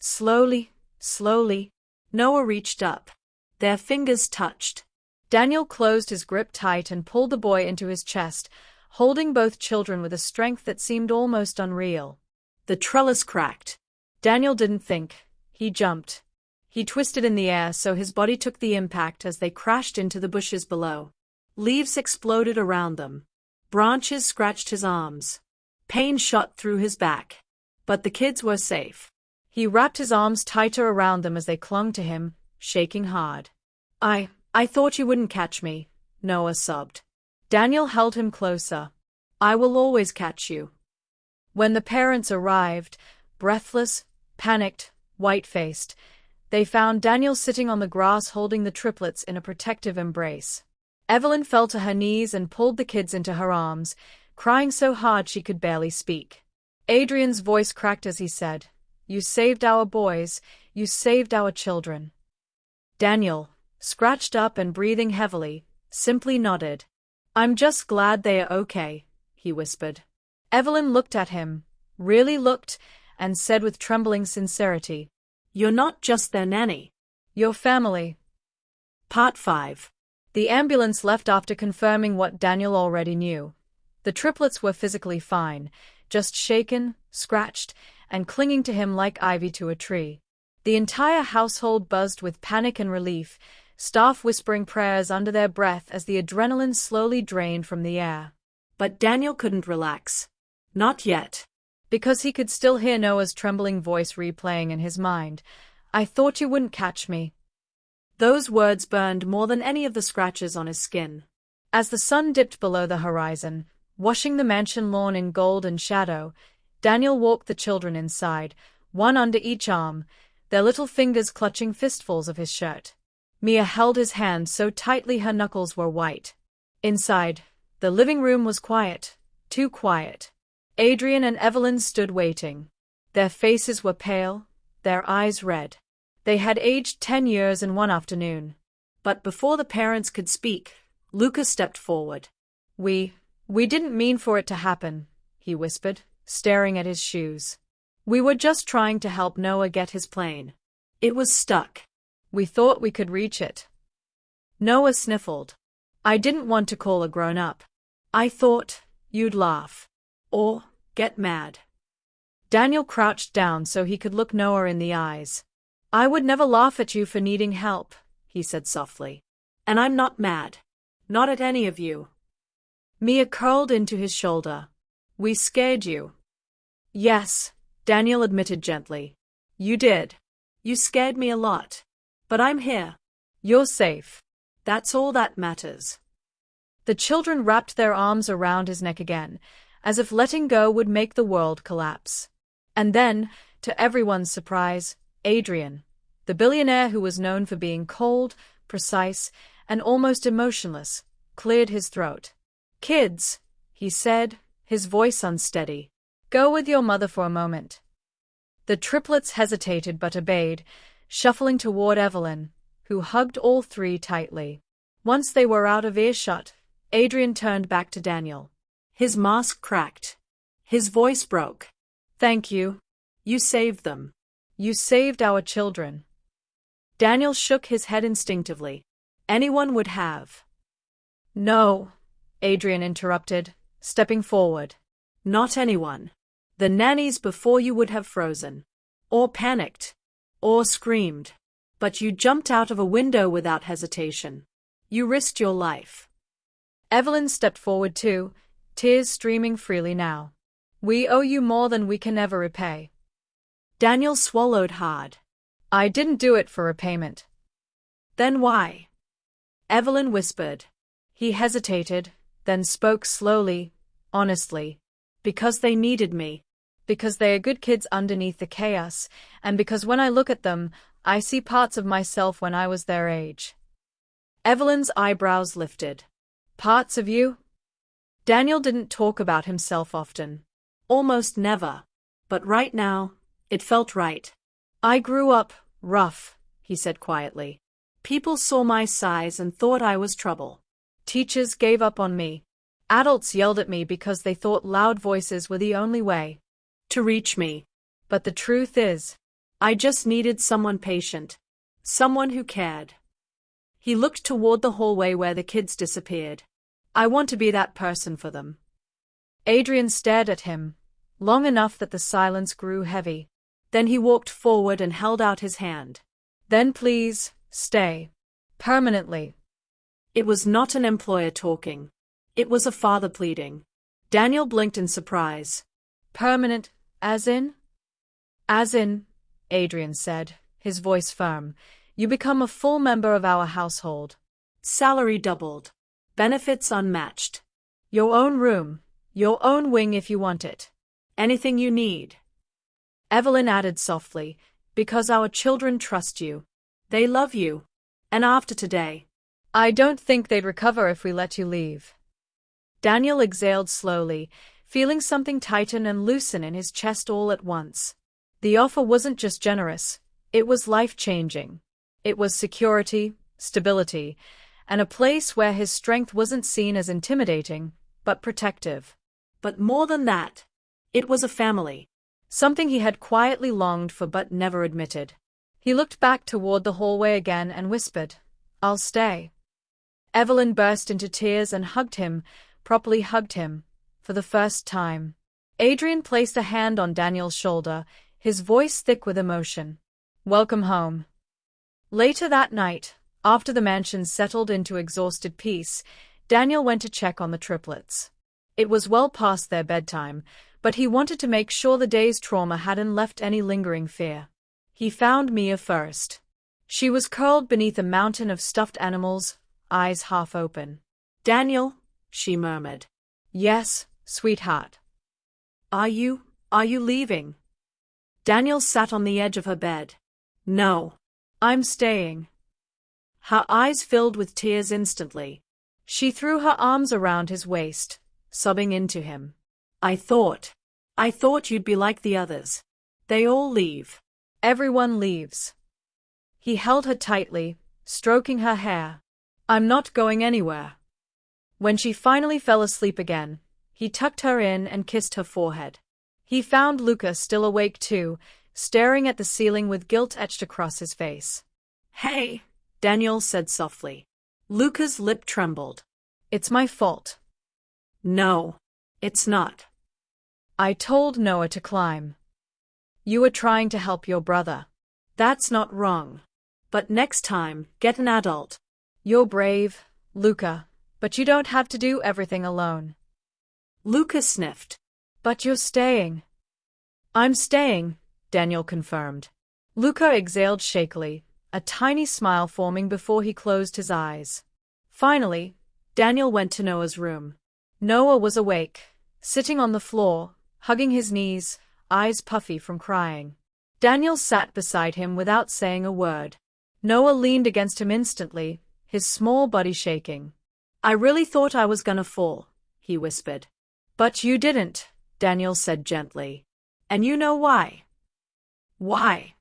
Slowly, slowly, Noah reached up. Their fingers touched. Daniel closed his grip tight and pulled the boy into his chest, holding both children with a strength that seemed almost unreal. The trellis cracked. Daniel didn't think. He jumped. He twisted in the air so his body took the impact as they crashed into the bushes below. Leaves exploded around them. Branches scratched his arms. Pain shot through his back. But the kids were safe. He wrapped his arms tighter around them as they clung to him, shaking hard. I thought you wouldn't catch me," Noah sobbed. Daniel held him closer. "I will always catch you." When the parents arrived, breathless, panicked, white-faced, they found Daniel sitting on the grass holding the triplets in a protective embrace. Evelyn fell to her knees and pulled the kids into her arms, crying so hard she could barely speak. Adrian's voice cracked as he said, "You saved our boys, you saved our children." Daniel, scratched up and breathing heavily, simply nodded. "I'm just glad they are okay," he whispered. Evelyn looked at him, really looked, and said with trembling sincerity, "You're not just their nanny. Your family." Part 5. The ambulance left after confirming what Daniel already knew. The triplets were physically fine, just shaken, scratched, and clinging to him like ivy to a tree. The entire household buzzed with panic and relief, staff whispering prayers under their breath as the adrenaline slowly drained from the air. But Daniel couldn't relax. Not yet. Because he could still hear Noah's trembling voice replaying in his mind. "I thought you wouldn't catch me." Those words burned more than any of the scratches on his skin. As the sun dipped below the horizon, washing the mansion lawn in gold and shadow, Daniel walked the children inside, one under each arm, their little fingers clutching fistfuls of his shirt. Mia held his hand so tightly her knuckles were white. Inside, the living room was quiet, too quiet. Adrian and Evelyn stood waiting. Their faces were pale, their eyes red. They had aged 10 years in one afternoon. But before the parents could speak, Luca stepped forward. We didn't mean for it to happen," he whispered, staring at his shoes. "We were just trying to help Noah get his plane. It was stuck. We thought we could reach it." Noah sniffled. "I didn't want to call a grown-up. I thought you'd laugh. Or get mad." Daniel crouched down so he could look Noah in the eyes. "I would never laugh at you for needing help," he said softly. "And I'm not mad. Not at any of you." Mia curled into his shoulder. "We scared you." "Yes," Daniel admitted gently. "You did. You scared me a lot. But I'm here. You're safe. That's all that matters." The children wrapped their arms around his neck again, as if letting go would make the world collapse. And then, to everyone's surprise, Adrian, the billionaire who was known for being cold, precise, and almost emotionless, cleared his throat. "Kids," he said, his voice unsteady, "go with your mother for a moment." The triplets hesitated but obeyed, shuffling toward Evelyn, who hugged all three tightly. Once they were out of earshot, Adrian turned back to Daniel. His mask cracked. His voice broke. "Thank you. You saved them. You saved our children." Daniel shook his head instinctively. "Anyone would have." "No," Adrian interrupted, stepping forward. "Not anyone. The nannies before you would have frozen. Or panicked. Or screamed. But you jumped out of a window without hesitation. You risked your life." Evelyn stepped forward too, tears streaming freely now. "We owe you more than we can ever repay." Daniel swallowed hard. "I didn't do it for repayment." "Then why?" Evelyn whispered. He hesitated, then spoke slowly, honestly. "Because they needed me." Because they are good kids underneath the chaos, and because when I look at them, I see parts of myself when I was their age. Evelyn's eyebrows lifted. Parts of you? Daniel didn't talk about himself often. Almost never. But right now, it felt right. I grew up rough, he said quietly. People saw my size and thought I was trouble. Teachers gave up on me. Adults yelled at me because they thought loud voices were the only way to reach me. But the truth is, I just needed someone patient. Someone who cared. He looked toward the hallway where the kids disappeared. I want to be that person for them. Adrian stared at him, long enough that the silence grew heavy. Then he walked forward and held out his hand. Then please, stay. Permanently. It was not an employer talking. It was a father pleading. Daniel blinked in surprise. Permanent, as in? As in, Adrian said, his voice firm. You become a full member of our household. Salary doubled. Benefits unmatched. Your own room, your own wing if you want it. Anything you need. Evelyn added softly, because our children trust you. They love you. And after today, I don't think they'd recover if we let you leave. Daniel exhaled slowly, feeling something tighten and loosen in his chest all at once. The offer wasn't just generous, it was life-changing. It was security, stability, and a place where his strength wasn't seen as intimidating, but protective. But more than that, it was a family. Something he had quietly longed for but never admitted. He looked back toward the hallway again and whispered, I'll stay. Evelyn burst into tears and hugged him, properly hugged him, for the first time. Adrian placed a hand on Daniel's shoulder, his voice thick with emotion. Welcome home. Later that night, after the mansion settled into exhausted peace, Daniel went to check on the triplets. It was well past their bedtime, but he wanted to make sure the day's trauma hadn't left any lingering fear. He found Mia first. She was curled beneath a mountain of stuffed animals, eyes half open. Daniel, she murmured. Yes, sweetheart. Are you leaving? Daniel sat on the edge of her bed. No. I'm staying. Her eyes filled with tears instantly. She threw her arms around his waist, sobbing into him. I thought you'd be like the others. They all leave. Everyone leaves. He held her tightly, stroking her hair. I'm not going anywhere. When she finally fell asleep again, he tucked her in and kissed her forehead. He found Luca still awake too, staring at the ceiling with guilt etched across his face. Hey, Daniel said softly. Luca's lip trembled. It's my fault. No, it's not. I told Noah to climb. You were trying to help your brother. That's not wrong. But next time, get an adult. You're brave, Luca, but you don't have to do everything alone. Luca sniffed. But you're staying. I'm staying, Daniel confirmed. Luca exhaled shakily, a tiny smile forming before he closed his eyes. Finally, Daniel went to Noah's room. Noah was awake, sitting on the floor, hugging his knees, eyes puffy from crying. Daniel sat beside him without saying a word. Noah leaned against him instantly, his small body shaking. I really thought I was gonna fall, he whispered. But you didn't, Daniel said gently. And you know why? Why?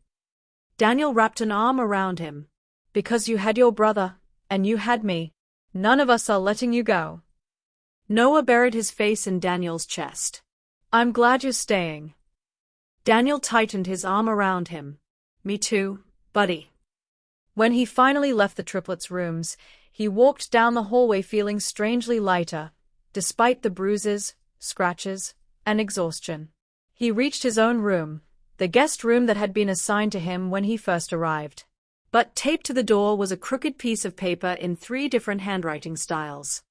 Daniel wrapped an arm around him. Because you had your brother, and you had me. None of us are letting you go. Noah buried his face in Daniel's chest. I'm glad you're staying. Daniel tightened his arm around him. Me too, buddy. When he finally left the triplets' rooms, he walked down the hallway feeling strangely lighter, despite the bruises, scratches, and exhaustion. He reached his own room, the guest room that had been assigned to him when he first arrived. But taped to the door was a crooked piece of paper in 3 different handwriting styles.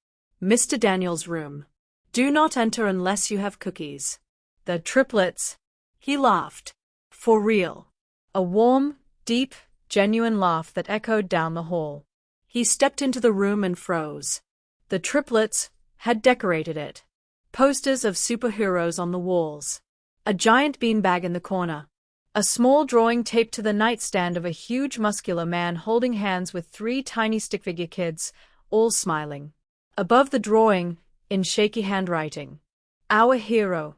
Mr. Daniel's room. Do not enter unless you have cookies. The triplets. He laughed. For real. A warm, deep, genuine laugh that echoed down the hall. He stepped into the room and froze. The triplets had decorated it. Posters of superheroes on the walls. A giant beanbag in the corner. A small drawing taped to the nightstand of a huge muscular man holding hands with three tiny stick-figure kids, all smiling. Above the drawing, in shaky handwriting, "Our hero."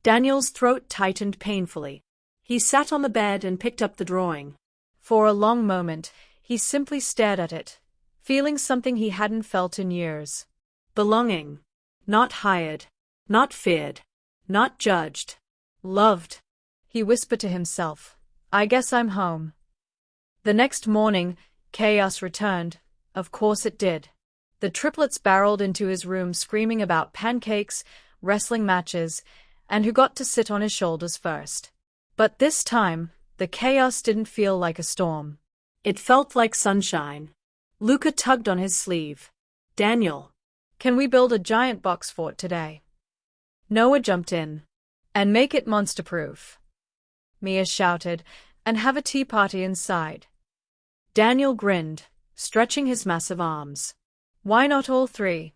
Daniel's throat tightened painfully. He sat on the bed and picked up the drawing. For a long moment, he simply stared at it, feeling something he hadn't felt in years. Belonging. Not hired. Not feared. Not judged. Loved. He whispered to himself, "I guess I'm home." The next morning, chaos returned. Of course it did. The triplets barreled into his room screaming about pancakes, wrestling matches, and who got to sit on his shoulders first. But this time, the chaos didn't feel like a storm. It felt like sunshine. Luca tugged on his sleeve. "Daniel, can we build a giant box fort today?" Noah jumped in. "And make it monster-proof," Mia shouted, "and have a tea party inside." Daniel grinned, stretching his massive arms. "Why not all three?"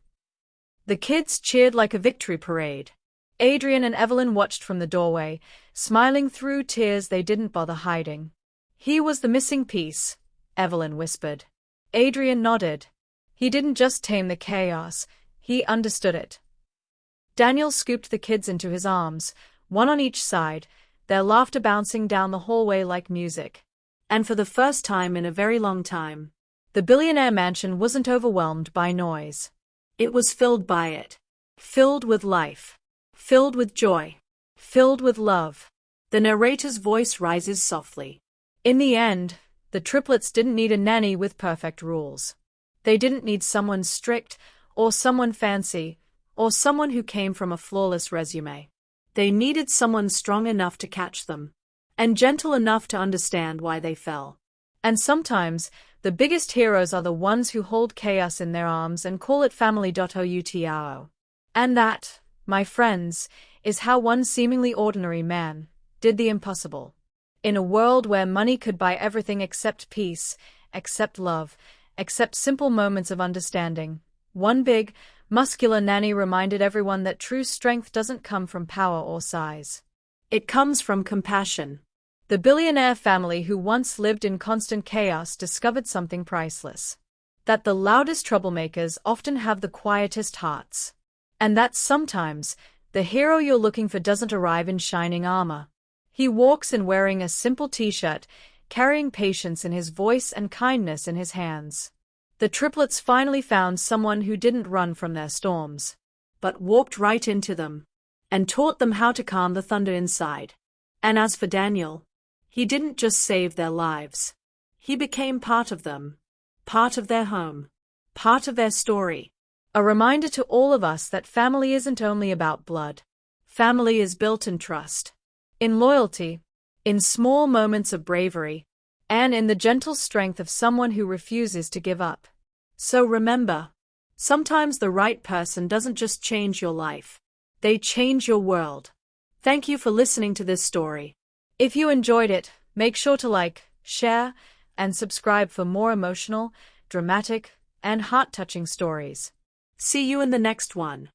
The kids cheered like a victory parade. Adrian and Evelyn watched from the doorway, smiling through tears they didn't bother hiding. "He was the missing piece," Evelyn whispered. Adrian nodded. "He didn't just tame the chaos, he understood it." Daniel scooped the kids into his arms, one on each side, their laughter bouncing down the hallway like music. And for the first time in a very long time, the billionaire mansion wasn't overwhelmed by noise. It was filled by it. Filled with life. Filled with joy. Filled with love. The narrator's voice rises softly. In the end, the triplets didn't need a nanny with perfect rules. They didn't need someone strict, or someone fancy, or someone who came from a flawless resume. They needed someone strong enough to catch them, and gentle enough to understand why they fell. And sometimes, the biggest heroes are the ones who hold chaos in their arms and call it family.outro. And that, my friends, is how one seemingly ordinary man did the impossible. In a world where money could buy everything except peace, except love, except simple moments of understanding, one big, muscular nanny reminded everyone that true strength doesn't come from power or size. It comes from compassion. The billionaire family who once lived in constant chaos discovered something priceless. That the loudest troublemakers often have the quietest hearts. And that sometimes, the hero you're looking for doesn't arrive in shining armor. He walks in wearing a simple t-shirt, carrying patience in his voice and kindness in his hands. The triplets finally found someone who didn't run from their storms, but walked right into them, and taught them how to calm the thunder inside. And as for Daniel, he didn't just save their lives. He became part of them, part of their home, part of their story. A reminder to all of us that family isn't only about blood. Family is built in trust, in loyalty, in small moments of bravery, and in the gentle strength of someone who refuses to give up. So remember, sometimes the right person doesn't just change your life. They change your world. Thank you for listening to this story. If you enjoyed it, make sure to like, share, and subscribe for more emotional, dramatic, and heart-touching stories. See you in the next one.